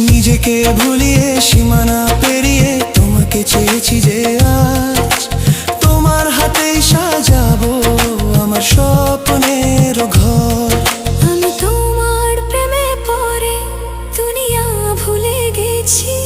নিজেকে ভুলিয়ে সীমানা পেরিয়ে তোমাকে চেয়েছি যে আজ তোমার হাতেই সাজাবো আমার স্বপ্নের ঘর। আমি তোমার প্রেমে পড়ে দুনিয়া ভুলে গেছি।